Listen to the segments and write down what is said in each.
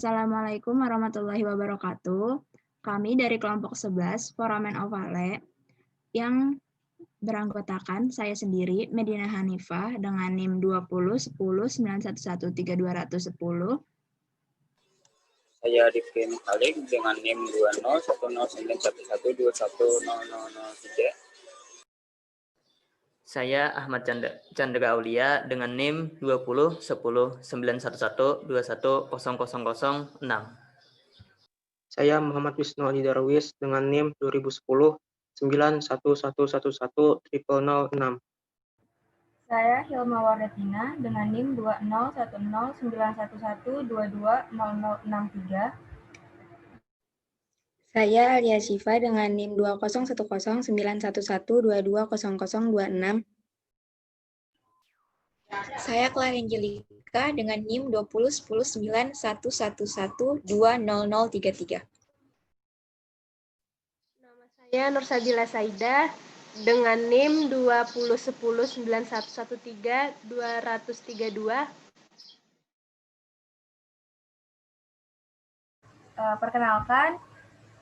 Assalamualaikum warahmatullahi wabarakatuh. Kami dari kelompok 11 Foramen Ovale yang beranggotakan saya sendiri, Medina Hanifah, dengan NIM 201091131210. Saya Rifki Mukhalik dengan NIM 2010911121100003. Saya Ahmad Chandra Aulia dengan NIM 2010911121100006. Saya Muhammad Wisnu Adi Darwis dengan NIM 2010 9111110006. Saya Hilma Wardatina dengan NIM 2010911220063. Saya Alia Syifa dengan NIM 20109111220026. Saya Clara Angelika dengan NIM 20109111120033. Nama saya Nursabila Saida dengan NIM 20109111132232. Perkenalkan,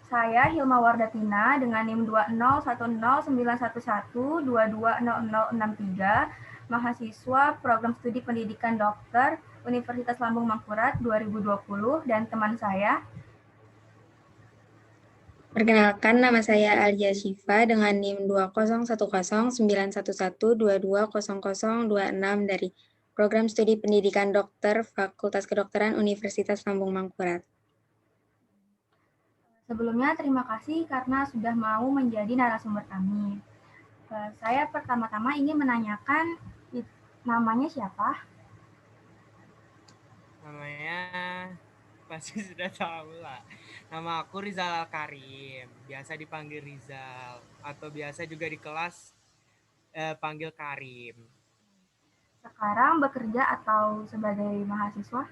saya Hilma Wardatina dengan NIM 2010911220063, mahasiswa Program Studi Pendidikan Dokter Universitas Lambung Mangkurat 2020, dan teman saya. Perkenalkan, nama saya Alia Syifa dengan NIM 20109111220026 dari Program Studi Pendidikan Dokter Fakultas Kedokteran Universitas Lambung Mangkurat. Sebelumnya terima kasih karena sudah mau menjadi narasumber kami. Saya pertama-tama ingin menanyakan namanya siapa? Namanya pasti sudah tahu lah. Nama aku Rizal Al-Karim, biasa dipanggil Rizal, atau biasa juga di kelas panggil Karim. Sekarang bekerja atau sebagai mahasiswa?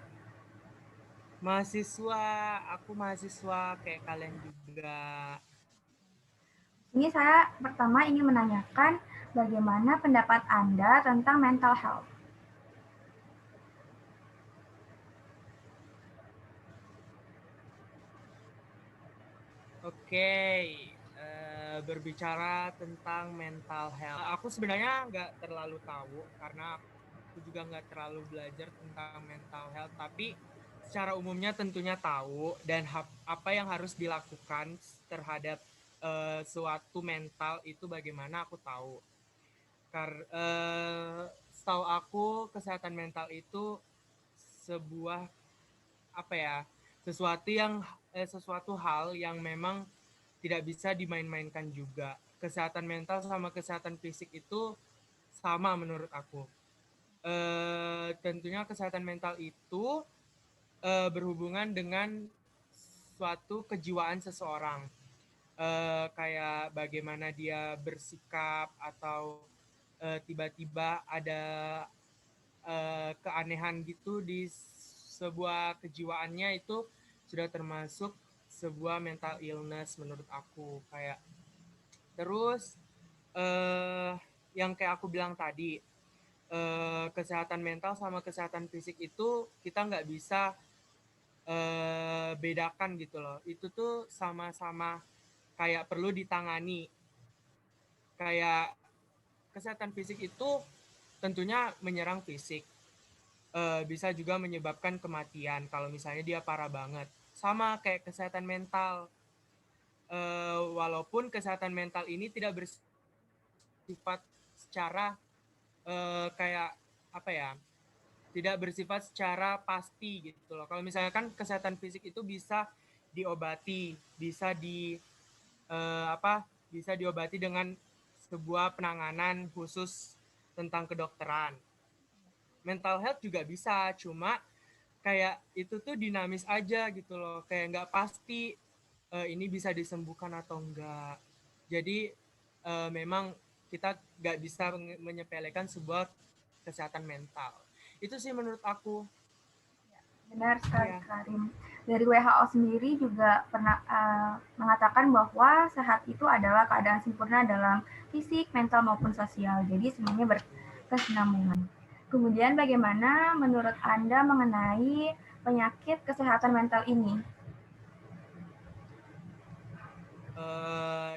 Mahasiswa, aku mahasiswa kayak kalian juga. Ini saya pertama ingin menanyakan bagaimana pendapat Anda tentang mental health. Oke, berbicara tentang mental health. Aku sebenarnya nggak terlalu tahu karena aku juga nggak terlalu belajar tentang mental health, tapi secara umumnya tentunya tahu dan apa yang harus dilakukan terhadap suatu mental itu bagaimana aku tahu. Setahu aku kesehatan mental itu sebuah sesuatu hal yang memang tidak bisa dimain-mainkan juga. Kesehatan mental sama kesehatan fisik itu sama menurut aku. Tentunya kesehatan mental itu berhubungan dengan suatu kejiwaan seseorang. Kayak bagaimana dia bersikap atau tiba-tiba ada keanehan gitu di sebuah kejiwaannya, itu sudah termasuk sebuah mental illness menurut aku. Kayak terus yang kayak aku bilang tadi, kesehatan mental sama kesehatan fisik itu kita nggak bisa bedakan gitu loh. Itu tuh sama-sama kayak perlu ditangani. Kayak kesehatan fisik itu tentunya menyerang fisik, bisa juga menyebabkan kematian kalau misalnya dia parah banget. Sama kayak kesehatan mental, walaupun kesehatan mental ini tidak bersifat secara tidak bersifat secara pasti gitu loh. Kalau misalnya kan kesehatan fisik itu bisa diobati, bisa diobati dengan sebuah penanganan khusus tentang kedokteran. Mental health juga bisa, cuma kayak itu tuh dinamis aja gitu loh, kayak nggak pasti ini bisa disembuhkan atau enggak. Jadi memang kita nggak bisa menyepelekan sebuah kesehatan mental. Itu sih menurut aku. Benar sekali, Karim. Dari WHO sendiri juga pernah mengatakan bahwa sehat itu adalah keadaan sempurna dalam fisik, mental, maupun sosial. Jadi semuanya berkesinambungan. Kemudian bagaimana menurut Anda mengenai penyakit kesehatan mental ini?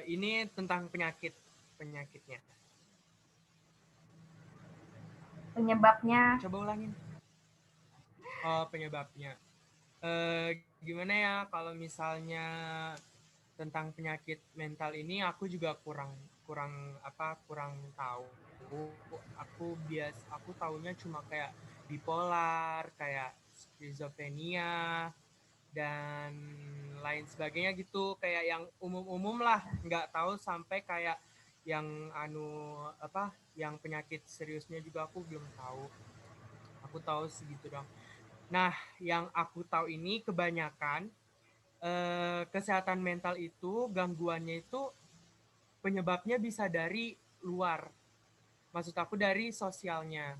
Ini tentang penyakitnya. Penyebabnya? Coba ulangin. Oh, penyebabnya. Gimana ya kalau misalnya tentang penyakit mental ini aku juga kurang tahu. Aku taunya cuma kayak bipolar, kayak skizofrenia dan lain sebagainya gitu, kayak yang umum-umum lah, nggak tahu sampai kayak yang yang penyakit seriusnya juga aku belum tahu. Aku tahu segitu dong. Nah, yang aku tahu ini kebanyakan kesehatan mental itu, gangguannya itu penyebabnya bisa dari luar. Maksud aku dari sosialnya.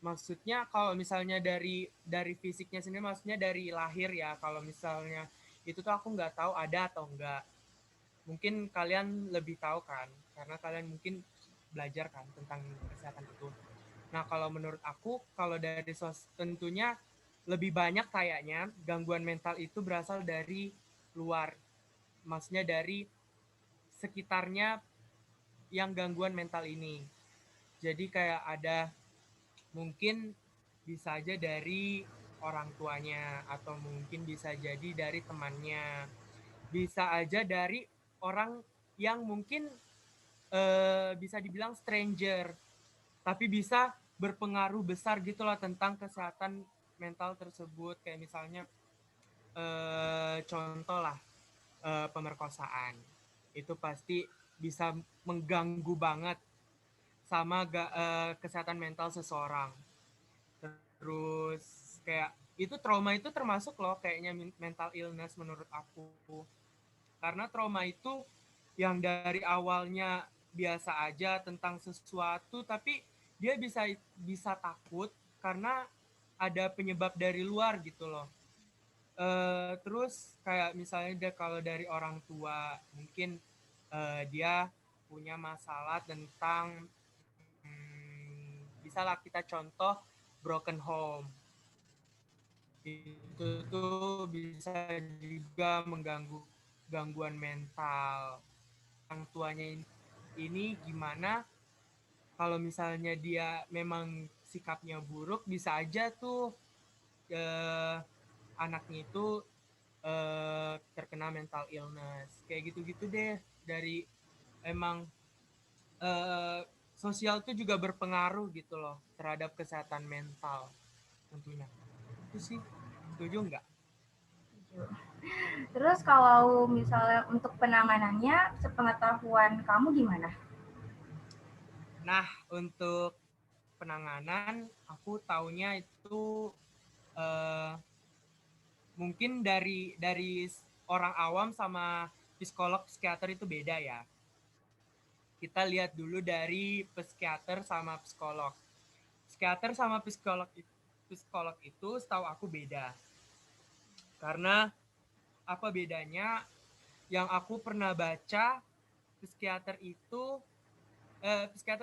Maksudnya kalau misalnya dari fisiknya sendiri, maksudnya dari lahir ya. Kalau misalnya itu tuh aku nggak tahu ada atau enggak. Mungkin kalian lebih tahu kan, karena kalian mungkin belajar kan tentang kesehatan itu. Nah, kalau menurut aku, kalau dari tentunya lebih banyak kayaknya gangguan mental itu berasal dari luar. Maksudnya dari sekitarnya yang gangguan mental ini. Jadi kayak ada mungkin bisa aja dari orang tuanya, atau mungkin bisa jadi dari temannya. Bisa aja dari orang yang mungkin bisa dibilang stranger, tapi bisa berpengaruh besar gitu lah tentang kesehatan mental tersebut. Kayak misalnya contoh lah pemerkosaan. Itu pasti bisa mengganggu banget sama kesehatan mental seseorang. Terus kayak itu trauma itu termasuk loh kayaknya mental illness menurut aku. Karena trauma itu yang dari awalnya biasa aja tentang sesuatu, tapi dia bisa takut karena ada penyebab dari luar gitu loh. Terus kayak misalnya kalau dari orang tua, mungkin dia punya masalah tentang bisalah kita contoh broken home. Itu tuh bisa juga mengganggu gangguan mental. Orang tuanya ini gimana, kalau misalnya dia memang sikapnya buruk, bisa aja tuh anaknya itu terkena mental illness. Kayak gitu-gitu deh. Dari emang sosial tuh juga berpengaruh gitu loh terhadap kesehatan mental tentunya. Itu sih, setuju nggak? Terus kalau misalnya untuk penanganannya, sepengetahuan kamu gimana? Nah, untuk penanganan, aku taunya itu mungkin dari orang awam sama psikolog psikiater itu beda ya. Kita lihat dulu dari psikiater sama psikolog. Psikiater sama psikolog itu setahu aku beda. Karena apa bedanya? Yang aku pernah baca, psikiater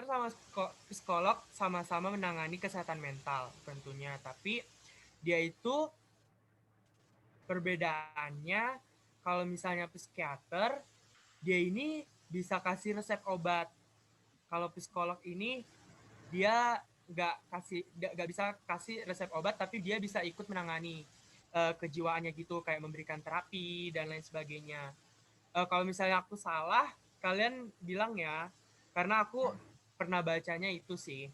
sama psikolog sama-sama menangani kesehatan mental tentunya, tapi dia itu perbedaannya, kalau misalnya psikiater dia ini bisa kasih resep obat. Kalau psikolog ini dia nggak bisa kasih resep obat, tapi dia bisa ikut menangani kejiwaannya gitu, kayak memberikan terapi dan lain sebagainya. Kalau misalnya aku salah, kalian bilang ya, karena aku pernah bacanya itu sih.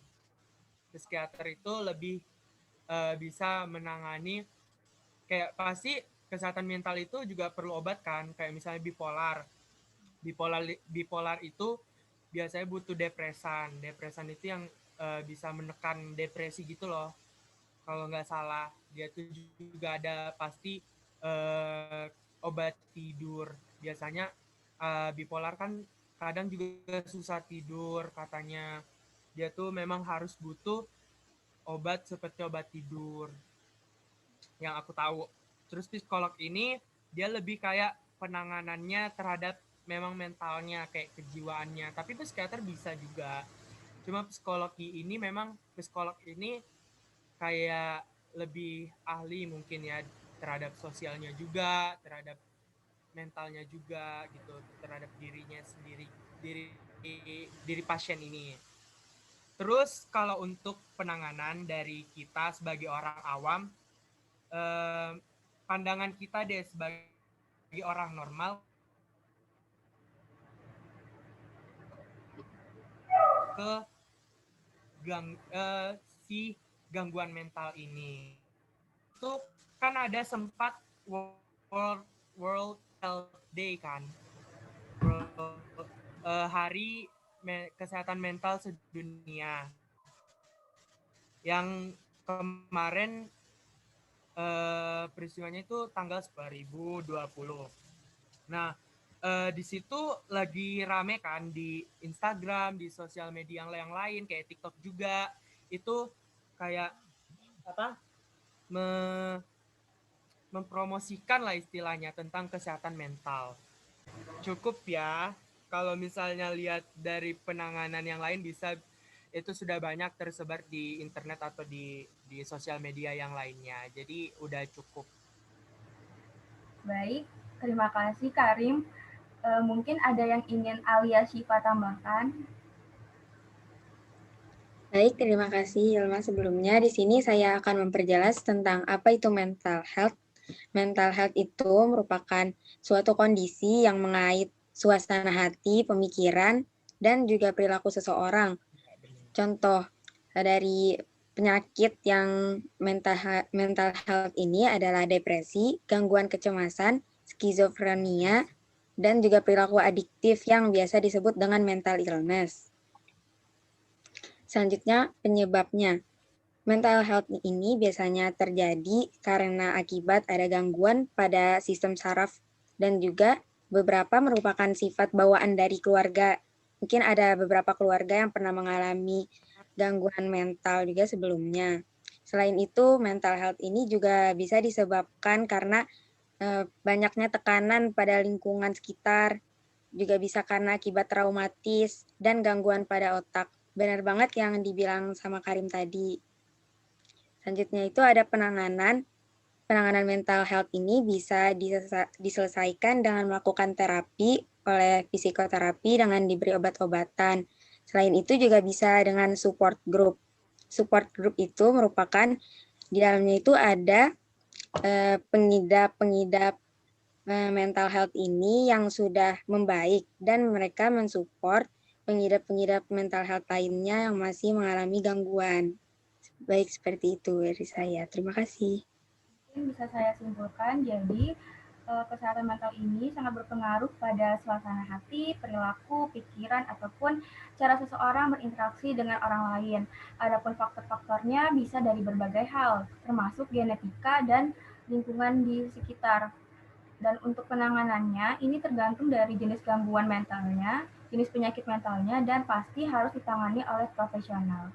Psikiater itu lebih bisa menangani, kayak pasti kesehatan mental itu juga perlu obat kan, kayak misalnya bipolar itu biasanya butuh depresan itu yang bisa menekan depresi gitu loh, kalau nggak salah. Dia tuh juga ada pasti obat tidur. Biasanya bipolar kan kadang juga susah tidur, katanya dia tuh memang harus butuh obat seperti obat tidur yang aku tahu. Terus psikolog ini dia lebih kayak penanganannya terhadap memang mentalnya, kayak kejiwaannya. Tapi psikiater bisa juga. Cuma psikolog ini kayak lebih ahli mungkin ya terhadap sosialnya juga, terhadap mentalnya juga gitu, terhadap dirinya sendiri, diri pasien ini. Terus kalau untuk penanganan dari kita sebagai orang awam, pandangan kita deh sebagai orang normal ke si gangguan mental ini. Itu kan ada sempat World Health Day kan, hari kesehatan mental sedunia yang kemarin peristiwanya itu tanggal 2020. Nah, di situ lagi rame kan di Instagram, di sosial media yang lain kayak TikTok juga, itu kayak apa? Mempromosikan lah istilahnya tentang kesehatan mental. Cukup ya, kalau misalnya lihat dari penanganan yang lain bisa itu sudah banyak tersebar di internet atau di sosial media yang lainnya. Jadi udah cukup. Baik, terima kasih Karim. Mungkin ada yang ingin Alia Syifa tambahkan? Baik, terima kasih Hilma. Sebelumnya di sini saya akan memperjelas tentang apa itu mental health. Mental health itu merupakan suatu kondisi yang mengait suasana hati, pemikiran, dan juga perilaku seseorang. Contoh dari penyakit yang mental health ini adalah depresi, gangguan kecemasan, skizofrenia, dan juga perilaku adiktif yang biasa disebut dengan mental illness. Selanjutnya, penyebabnya. Mental health ini biasanya terjadi karena akibat ada gangguan pada sistem saraf dan juga beberapa merupakan sifat bawaan dari keluarga. Mungkin ada beberapa keluarga yang pernah mengalami gangguan mental juga sebelumnya. Selain itu, mental health ini juga bisa disebabkan karena banyaknya tekanan pada lingkungan sekitar, juga bisa karena akibat traumatis dan gangguan pada otak. Benar banget yang dibilang sama Karim tadi. Selanjutnya itu ada penanganan. Penanganan mental health ini bisa diselesaikan dengan melakukan terapi oleh psikoterapi dengan diberi obat-obatan. Selain itu juga bisa dengan support group. Support group itu merupakan, di dalamnya itu ada pengidap mental health ini yang sudah membaik dan mereka mensupport pengidap-pengidap mental health lainnya yang masih mengalami gangguan. Baik, seperti itu dari saya. Terima kasih. Mungkin bisa saya simpulkan, jadi kesehatan mental ini sangat berpengaruh pada suasana hati, perilaku, pikiran, ataupun cara seseorang berinteraksi dengan orang lain. Adapun faktor-faktornya bisa dari berbagai hal, termasuk genetika dan lingkungan di sekitar. Dan untuk penanganannya, ini tergantung dari jenis gangguan mentalnya, jenis penyakit mentalnya, dan pasti harus ditangani oleh profesional.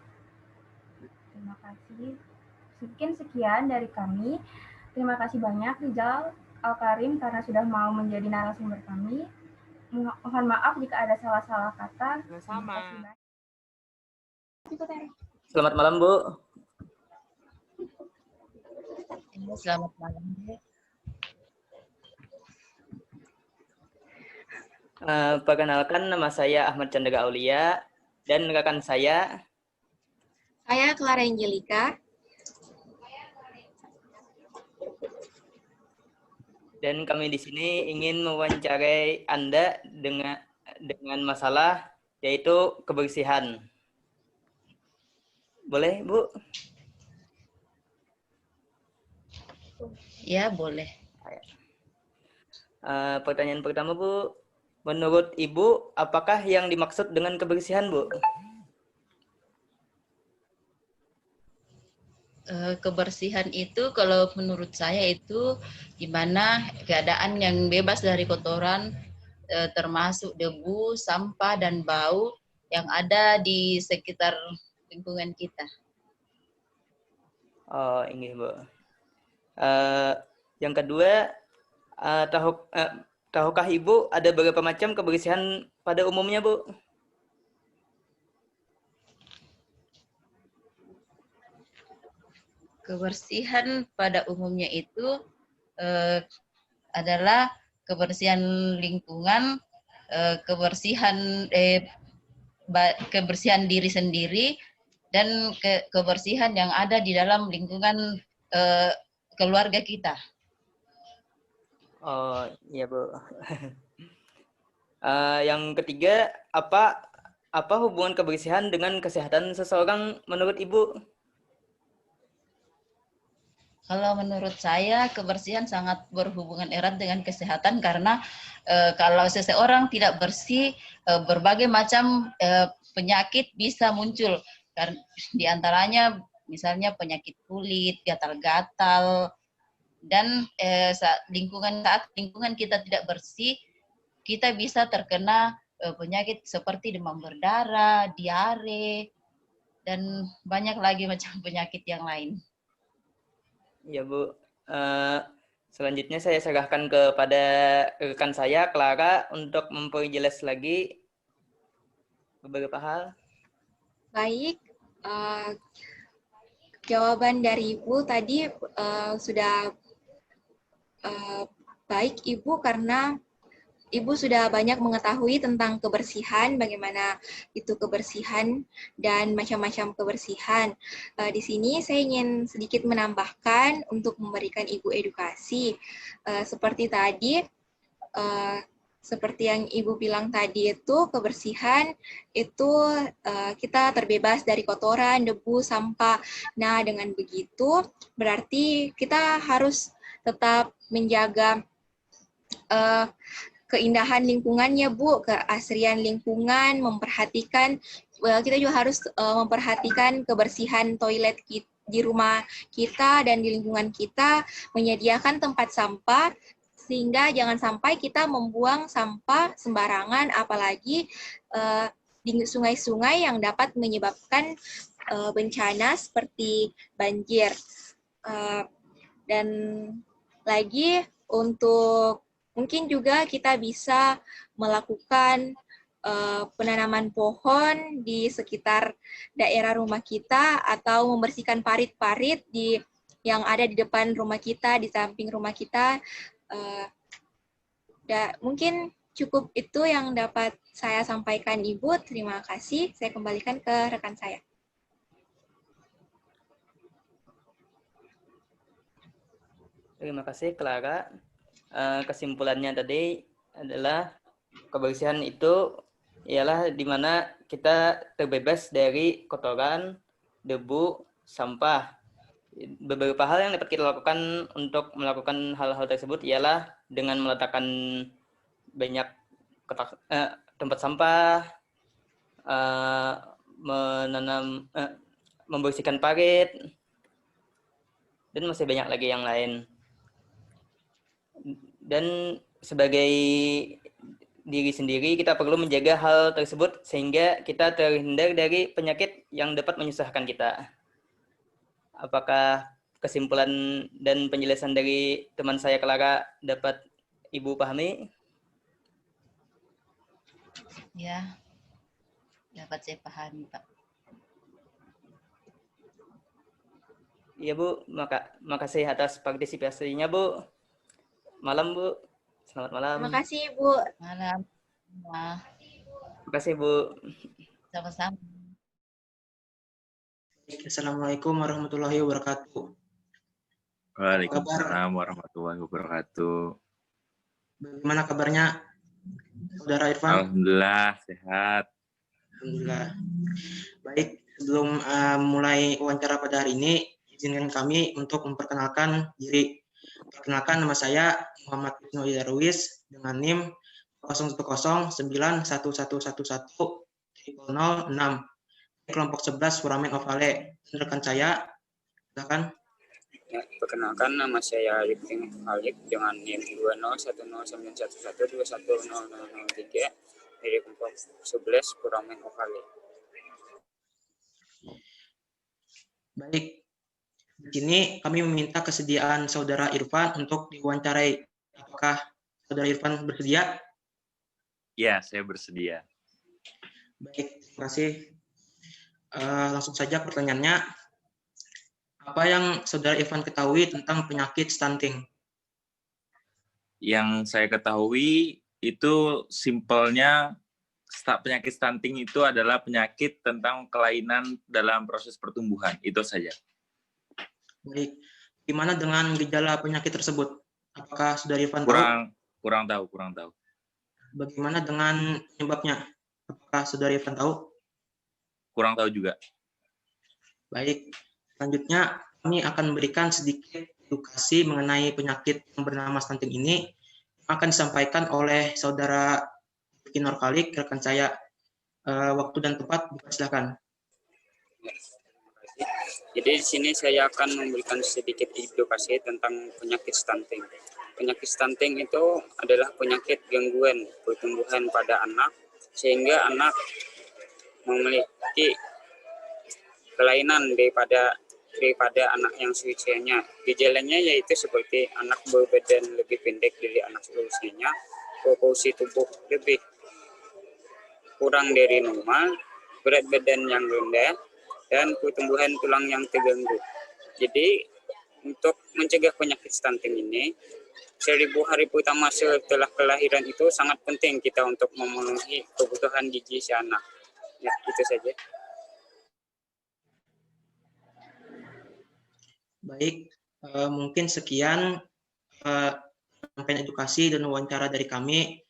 Terima kasih. Mungkin sekian dari kami. Terima kasih banyak Rizal Al-Karim karena sudah mau menjadi narasumber kami. Mohon maaf jika ada salah-salah kata. Sama. Selamat malam, Bu. Selamat malam, Bu. Perkenalkan, nama saya Ahmad Chandra Aulia dan rekan saya Clara Angelika. Dan kami di sini ingin mewawancarai Anda dengan masalah yaitu kebersihan. Boleh, Bu? Ya, boleh. Pertanyaan pertama, Bu. Menurut Ibu, apakah yang dimaksud dengan kebersihan, Bu? Kebersihan itu kalau menurut saya itu gimana keadaan yang bebas dari kotoran, termasuk debu, sampah, dan bau yang ada di sekitar lingkungan kita. Oh, ini, Bu. Yang kedua, tahukah Ibu ada berapa macam kebersihan pada umumnya, Bu? Kebersihan pada umumnya itu adalah kebersihan lingkungan, kebersihan diri sendiri, dan kebersihan yang ada di dalam lingkungan keluarga kita. Oh iya Bu. Yang ketiga, apa hubungan kebersihan dengan kesehatan seseorang menurut Ibu? Kalau menurut saya, kebersihan sangat berhubungan erat dengan kesehatan karena kalau seseorang tidak bersih, berbagai macam penyakit bisa muncul. Di antaranya misalnya penyakit kulit, gatal-gatal, dan saat lingkungan kita tidak bersih, kita bisa terkena penyakit seperti demam berdarah, diare, dan banyak lagi macam penyakit yang lain. Ya Bu, selanjutnya saya serahkan kepada rekan saya, Clara, untuk memperjelas lagi beberapa hal. Baik, jawaban dari Ibu tadi sudah baik Ibu, karena Ibu sudah banyak mengetahui tentang kebersihan, bagaimana itu kebersihan dan macam-macam kebersihan. Di sini saya ingin sedikit menambahkan untuk memberikan Ibu edukasi. Seperti tadi, seperti yang Ibu bilang tadi itu, kebersihan itu kita terbebas dari kotoran, debu, sampah. Nah, dengan begitu berarti kita harus tetap menjaga keindahan lingkungannya, Bu, keasrian lingkungan, memperhatikan, kita juga harus memperhatikan kebersihan toilet di rumah kita dan di lingkungan kita, menyediakan tempat sampah, sehingga jangan sampai kita membuang sampah sembarangan, apalagi di sungai-sungai yang dapat menyebabkan bencana seperti banjir. Dan lagi untuk mungkin juga kita bisa melakukan penanaman pohon di sekitar daerah rumah kita, atau membersihkan parit-parit yang ada di depan rumah kita, di samping rumah kita. Mungkin cukup itu yang dapat saya sampaikan, Ibu. Terima kasih. Saya kembalikan ke rekan saya. Terima kasih, Clara. Kesimpulannya tadi adalah kebersihan itu ialah di mana kita terbebas dari kotoran, debu, sampah. Beberapa hal yang dapat kita lakukan untuk melakukan hal-hal tersebut ialah dengan meletakkan banyak tempat sampah, membersihkan parit, dan masih banyak lagi yang lain. Dan sebagai diri sendiri, kita perlu menjaga hal tersebut sehingga kita terhindar dari penyakit yang dapat menyusahkan kita. Apakah kesimpulan dan penjelasan dari teman saya Clara dapat Ibu pahami? Ya, dapat saya pahami, Pak. Iya Bu, makasih atas partisipasinya Bu. Malam Bu, selamat malam. Terima kasih Bu. Malam. Terima kasih Bu. Sama-sama. Assalamualaikum warahmatullahi wabarakatuh. Waalaikumsalam warahmatullahi wabarakatuh. Bagaimana kabarnya, Saudara Irfan? Alhamdulillah sehat. Alhamdulillah. Baik, sebelum mulai wawancara pada hari ini, izinkan kami untuk memperkenalkan diri. Perkenalkan, nama saya Muhammad Wisnu Darwis dengan NIM 01011111006 kelompok 11 Foramen Ovale. Rekan saya, silakan. Ya, perkenalkan, nama saya Rifkin Khalid dengan NIM 2010911210003 dari kelompok 11 Foramen Ovale. Baik, di sini kami meminta kesediaan Saudara Irfan untuk diwawancarai. Apakah Saudara Irfan bersedia? Ya, saya bersedia. Baik, terima kasih. Langsung saja pertanyaannya. Apa yang Saudara Irfan ketahui tentang penyakit stunting? Yang saya ketahui itu simpelnya penyakit stunting itu adalah penyakit tentang kelainan dalam proses pertumbuhan. Itu saja. Baik. Gimana dengan gejala penyakit tersebut? Apakah Saudara Irfan tahu? Kurang tahu. Bagaimana dengan penyebabnya? Apakah Saudara Irfan tahu? Kurang tahu juga. Baik. Selanjutnya, kami akan memberikan sedikit edukasi mengenai penyakit yang bernama stunting ini yang akan disampaikan oleh Saudara Rifki Nurkhalik, rekan saya. Waktu dan tempat, silakan. Jadi di sini saya akan memberikan sedikit edukasi tentang penyakit stunting. Penyakit stunting itu adalah penyakit gangguan pertumbuhan pada anak sehingga anak memiliki kelainan daripada anak yang seusianya. Gejalanya yaitu seperti anak berbadan lebih pendek dari anak seusianya, proporsi tubuh lebih kurang dari normal, berat badan yang rendah, dan pertumbuhan tulang yang terganggu. Jadi untuk mencegah penyakit stunting ini, 1000 hari pertama setelah kelahiran itu sangat penting kita untuk memenuhi kebutuhan gizi si anak. Ya, itu saja. Baik, mungkin sekian penyampaian edukasi dan wawancara dari kami.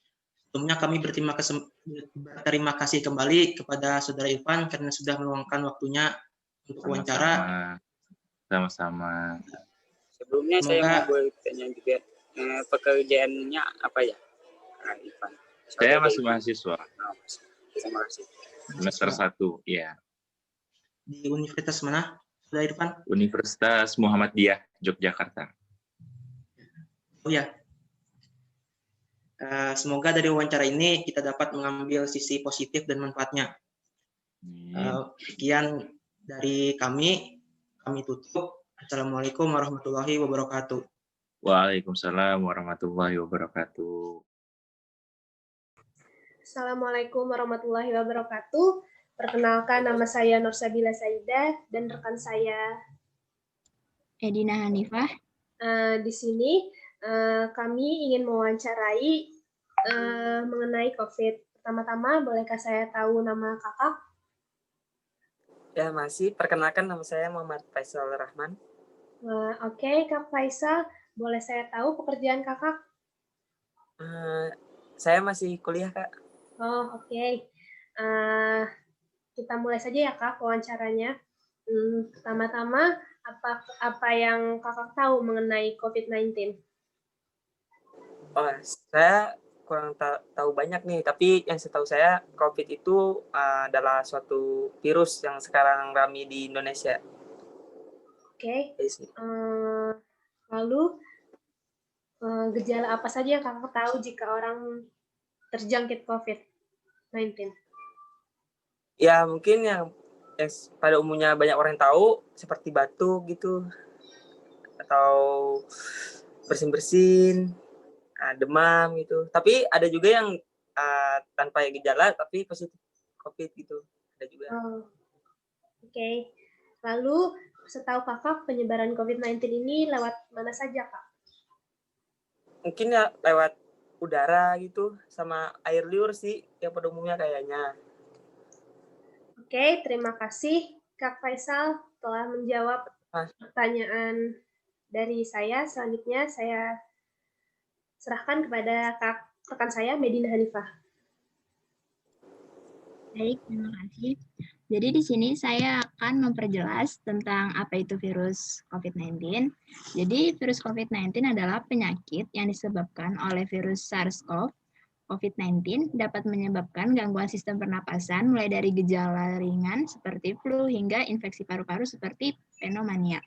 Sebelumnya kami berterima kasih kembali kepada Saudara Irfan karena sudah meluangkan waktunya untuk wawancara. Sama-sama. Sebelumnya saya mau bertanya juga, pekerjaannya apa ya, Irfan? Saya masih mahasiswa. Terima kasih. Semester 1, ya. Di universitas mana, Saudara Irfan? Universitas Muhammadiyah, Yogyakarta. Oh ya. Semoga dari wawancara ini kita dapat mengambil sisi positif dan manfaatnya. Sekian dari kami tutup. Assalamualaikum warahmatullahi wabarakatuh. Waalaikumsalam warahmatullahi wabarakatuh. Assalamualaikum warahmatullahi wabarakatuh. Perkenalkan, nama saya Nursabila Saidah dan rekan saya Edina Hanifah. Di sini kami ingin mewawancarai mengenai COVID. Pertama-tama, bolehkah saya tahu nama kakak? Ya, masih. Perkenalkan, nama saya Muhammad Faisal Rahman. Oke, Kak Faisal, boleh saya tahu pekerjaan kakak? Saya masih kuliah, Kak. Oh, oke. Kita mulai saja ya, Kak, wawancaranya. Pertama-tama, apa yang kakak tahu mengenai COVID-19? Oh, saya kurang tahu banyak nih, tapi yang setahu saya COVID itu adalah suatu virus yang sekarang ramai di Indonesia. Oke. Lalu gejala apa saja yang kakak tahu jika orang terjangkit COVID-19? Ya, mungkin yang pada umumnya banyak orang yang tahu seperti batuk gitu, atau bersin-bersin, demam gitu. Tapi ada juga yang tanpa gejala tapi positif COVID gitu. Ada juga. Oke. Lalu setahu kakak penyebaran COVID-19 ini lewat mana saja, Kak? Mungkin ya lewat udara gitu sama air liur sih yang pada umumnya kayaknya. Oke, terima kasih Kak Faisal telah menjawab pertanyaan dari saya. Selanjutnya saya serahkan kepada rekan saya, Medina Hanifah. Baik, terima kasih. Jadi di sini saya akan memperjelas tentang apa itu virus COVID-19. Jadi virus COVID-19 adalah penyakit yang disebabkan oleh virus SARS-CoV. COVID-19 dapat menyebabkan gangguan sistem pernapasan mulai dari gejala ringan seperti flu hingga infeksi paru-paru seperti pneumonia.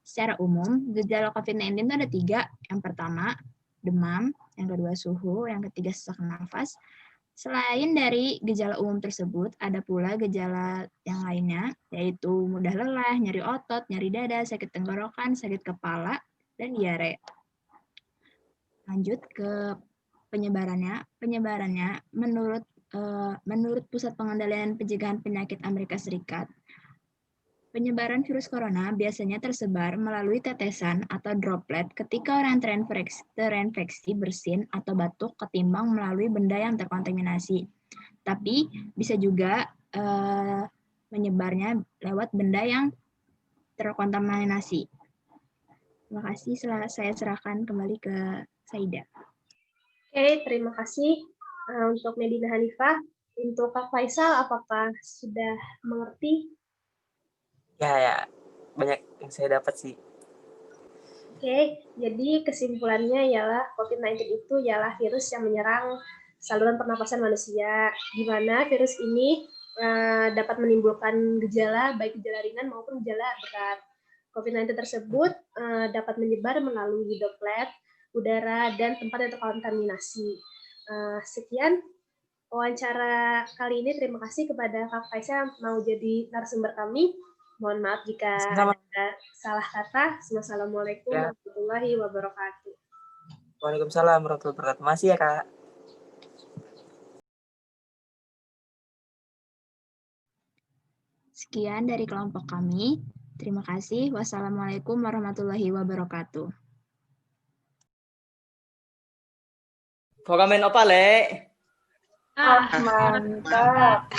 Secara umum, gejala COVID-19 itu ada 3. Yang pertama, demam. Yang kedua, suhu. Yang ketiga, sesak nafas. Selain dari gejala umum tersebut, ada pula gejala yang lainnya, yaitu mudah lelah, nyeri otot, nyeri dada, sakit tenggorokan, sakit kepala, dan diare. Lanjut ke penyebarannya. Penyebarannya menurut Pusat Pengendalian Pencegahan Penyakit Amerika Serikat, Penyebaran virus corona biasanya tersebar melalui tetesan atau droplet ketika orang terinfeksi bersin atau batuk ketimbang melalui benda yang terkontaminasi. Tapi bisa juga menyebarnya lewat benda yang terkontaminasi. Terima kasih, saya serahkan kembali ke Saida. Oke, terima kasih untuk Medina Hanifah. Untuk Kak Faisal, apakah sudah mengerti? Ya, banyak yang saya dapat sih. Oke, jadi kesimpulannya ialah COVID-19 itu ialah virus yang menyerang saluran pernapasan manusia, di mana virus ini dapat menimbulkan gejala, baik gejala ringan maupun gejala berat. COVID-19 tersebut dapat menyebar melalui droplet, udara, dan tempat yang terkontaminasi. Sekian wawancara kali ini. Terima kasih kepada Kak Faisal yang mau jadi narasumber kami. Mohon maaf jika ada salah kata. Wassalamualaikum warahmatullahi wabarakatuh. Waalaikumsalam warahmatullahi wabarakatuh. Masih ya, Kak. Sekian dari kelompok kami. Terima kasih. Wassalamualaikum warahmatullahi wabarakatuh. Foramen apa, Le? Mantap.